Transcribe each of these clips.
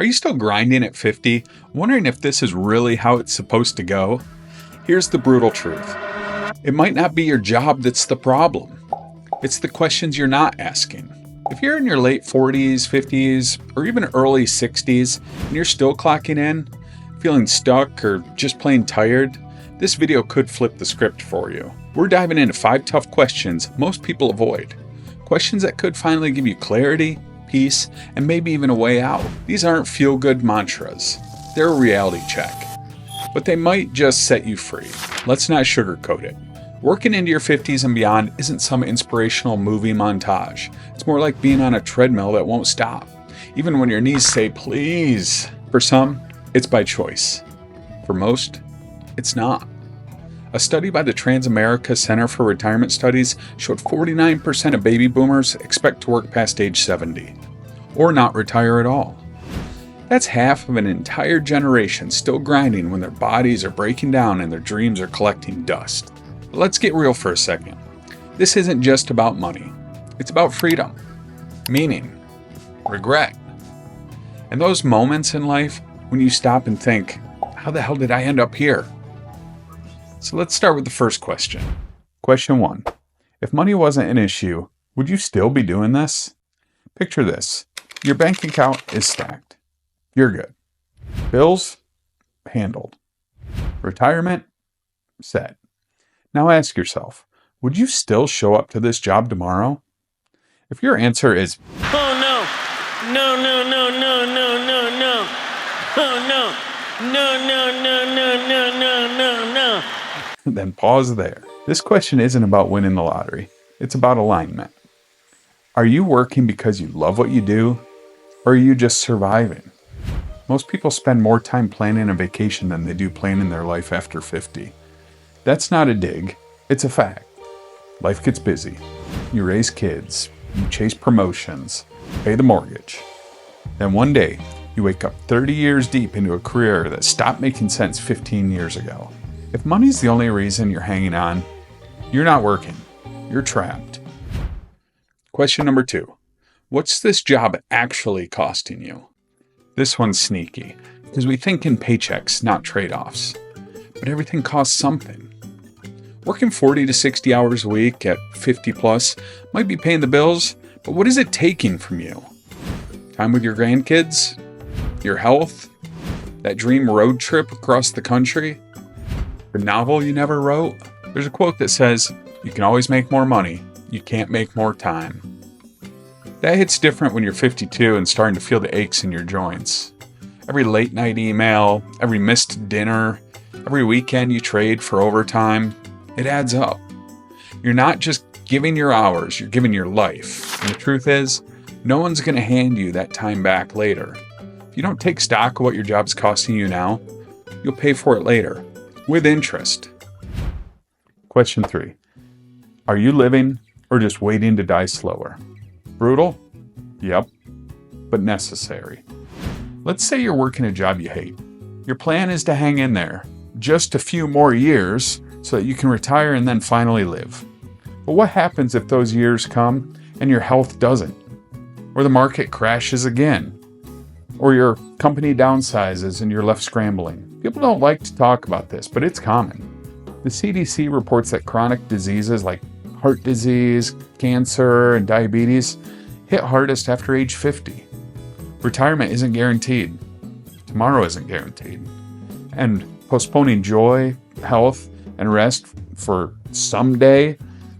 Are you still grinding at 50, wondering if this is really how it's supposed to go? Here's the brutal truth. It might not be your job that's the problem. It's the questions you're not asking. If you're in your late 40s, 50s, or even early 60s, and you're still clocking in, feeling stuck, or just plain tired, this video could flip the script for you. We're diving into 5 tough questions most people avoid. Questions that could finally give you clarity, peace, and maybe even a way out. These aren't feel-good mantras. They're a reality check. But they might just set you free. Let's not sugarcoat it. Working into your 50s and beyond isn't some inspirational movie montage. It's more like being on a treadmill that won't stop, even when your knees say please. For some, it's by choice. For most, it's not. A study by the Transamerica Center for Retirement Studies showed 49% of baby boomers expect to work past age 70, or not retire at all. That's half of an entire generation still grinding when their bodies are breaking down and their dreams are collecting dust. But let's get real for a second. This isn't just about money. It's about freedom, meaning, regret, and those moments in life when you stop and think, how the hell did I end up here? So let's start with the first question. Question 1. If money wasn't an issue, would you still be doing this? Picture this. Your bank account is stacked. You're good. Bills? Handled. Retirement? Set. Now ask yourself, would you still show up to this job tomorrow? If your answer is, oh no, no, no, no, no, no, no, no, oh no, no, no, no, no, no, no, no, no. Then pause there. This question isn't about winning the lottery. It's about alignment. Are you working because you love what you do, or are you just surviving? Most people spend more time planning a vacation than they do planning their life after 50. That's not a dig, it's a fact. Life gets busy. You raise kids, you chase promotions, pay the mortgage. Then one day, you wake up 30 years deep into a career that stopped making sense 15 years ago. If money's the only reason you're hanging on, you're not working. You're trapped. Question number 2. What's this job actually costing you? This one's sneaky, because we think in paychecks, not trade-offs. But everything costs something. Working 40 to 60 hours a week at 50 plus might be paying the bills, but what is it taking from you? Time with your grandkids? Your health? That dream road trip across the country? The novel you never wrote? There's a quote that says, you can always make more money, you can't make more time. That hits different when you're 52 and starting to feel the aches in your joints. Every late night email, every missed dinner, every weekend you trade for overtime, it adds up. You're not just giving your hours, you're giving your life. And the truth is, no one's going to hand you that time back later. If you don't take stock of what your job's costing you now, you'll pay for it later. With interest. Question 3. Are you living or just waiting to die slower? Brutal? Yep. But necessary. Let's say you're working a job you hate. Your plan is to hang in there just a few more years so that you can retire and then finally live. But what happens if those years come and your health doesn't? Or the market crashes again? Or your company downsizes and you're left scrambling? People don't like to talk about this, but it's common. The CDC reports that chronic diseases like heart disease, cancer, and diabetes hit hardest after age 50. Retirement isn't guaranteed. Tomorrow isn't guaranteed. And postponing joy, health, and rest for someday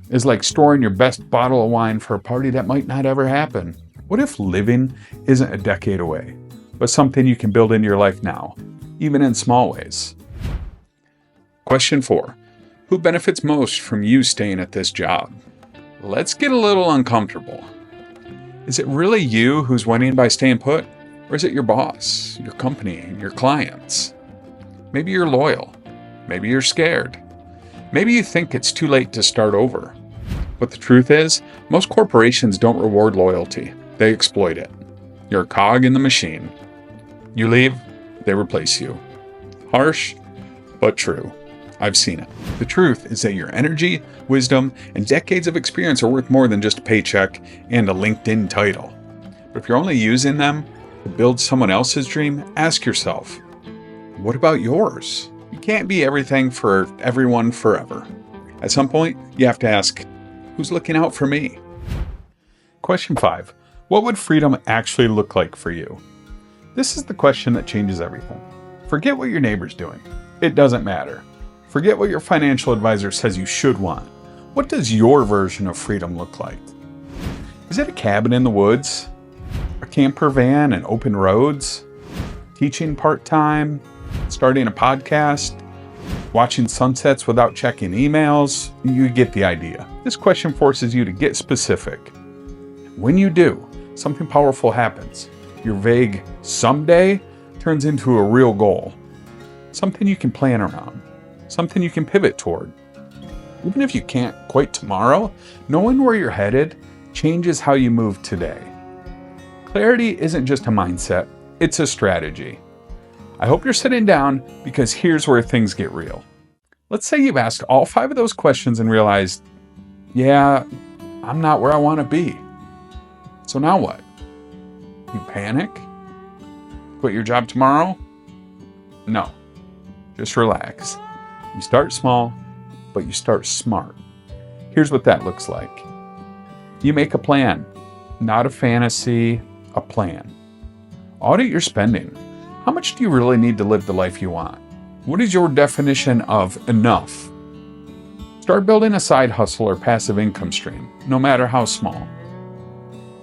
is like storing your best bottle of wine for a party that might not ever happen. What if living isn't a decade away, but something you can build into your life now, even in small ways? Question 4. Who benefits most from you staying at this job? Let's get a little uncomfortable. Is it really you who's winning by staying put? Or is it your boss, your company, your clients? Maybe you're loyal. Maybe you're scared. Maybe you think it's too late to start over. But the truth is, most corporations don't reward loyalty. They exploit it. You're a cog in the machine. You leave, they replace you. Harsh, but true. I've seen it. The truth is that your energy, wisdom, and decades of experience are worth more than just a paycheck and a LinkedIn title. But if you're only using them To build someone else's dream, ask yourself, what about yours? You can't be everything for everyone forever. At some point, you have to ask, who's looking out for me? Question 5. What would freedom actually look like for you? This is the question that changes everything. Forget what your neighbor's doing. It doesn't matter. Forget what your financial advisor says you should want. What does your version of freedom look like? Is it a cabin in the woods? A camper van and open roads? Teaching part-time? Starting a podcast? Watching sunsets without checking emails? You get the idea. This question forces you to get specific. When you do, something powerful happens. Your vague someday turns into a real goal. Something you can plan around. Something you can pivot toward. Even if you can't quite tomorrow, knowing where you're headed changes how you move today. Clarity isn't just a mindset, it's a strategy. I hope you're sitting down because here's where things get real. Let's say you've asked all 5 of those questions and realized, yeah, I'm not where I want to be. So now what? You panic? Quit your job tomorrow? No. Just relax. You start small, but you start smart. Here's what that looks like. You make a plan, not a fantasy, a plan. Audit your spending. How much do you really need to live the life you want? What is your definition of enough? Start building a side hustle or passive income stream, no matter how small.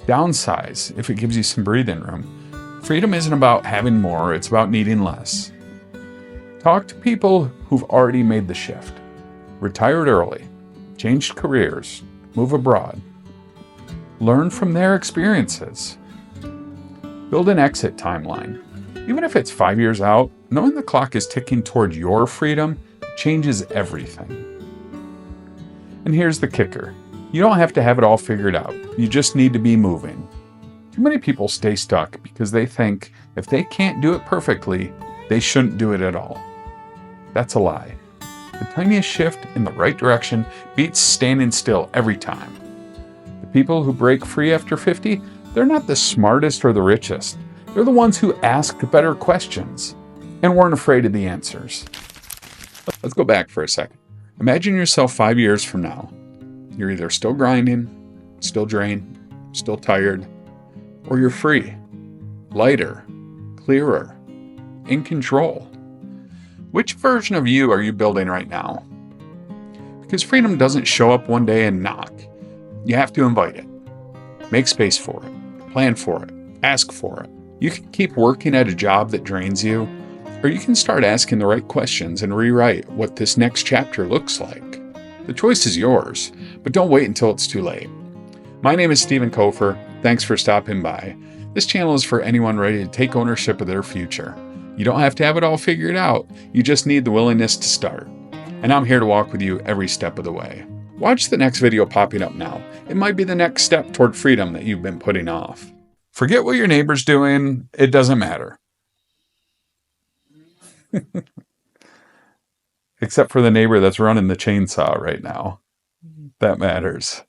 Downsize if it gives you some breathing room. Freedom isn't about having more, it's about needing less. Talk to people who've already made the shift. Retired early, changed careers, move abroad. Learn from their experiences. Build an exit timeline. Even if it's 5 years out, knowing the clock is ticking toward your freedom changes everything. And here's the kicker. You don't have to have it all figured out. You just need to be moving. Too many people stay stuck because they think if they can't do it perfectly, they shouldn't do it at all. That's a lie. The tiniest shift in the right direction beats standing still every time. The people who break free after 50, they're not the smartest or the richest. They're the ones who asked better questions and weren't afraid of the answers. Let's go back for a second. Imagine yourself 5 years from now. You're either still grinding, still drained, still tired, or you're free, lighter, clearer, in control. Which version of you are you building right now? Because freedom doesn't show up one day and knock. You have to invite it. Make space for it. Plan for it. Ask for it. You can keep working at a job that drains you, or you can start asking the right questions and rewrite what this next chapter looks like. The choice is yours, but don't wait until it's too late. My name is Stephen Kofer. Thanks for stopping by. This channel is for anyone ready to take ownership of their future. You don't have to have it all figured out. You just need the willingness to start. And I'm here to walk with you every step of the way. Watch the next video popping up now. It might be the next step toward freedom that you've been putting off. Forget what your neighbor's doing. It doesn't matter. Except for the neighbor that's running the chainsaw right now. That matters.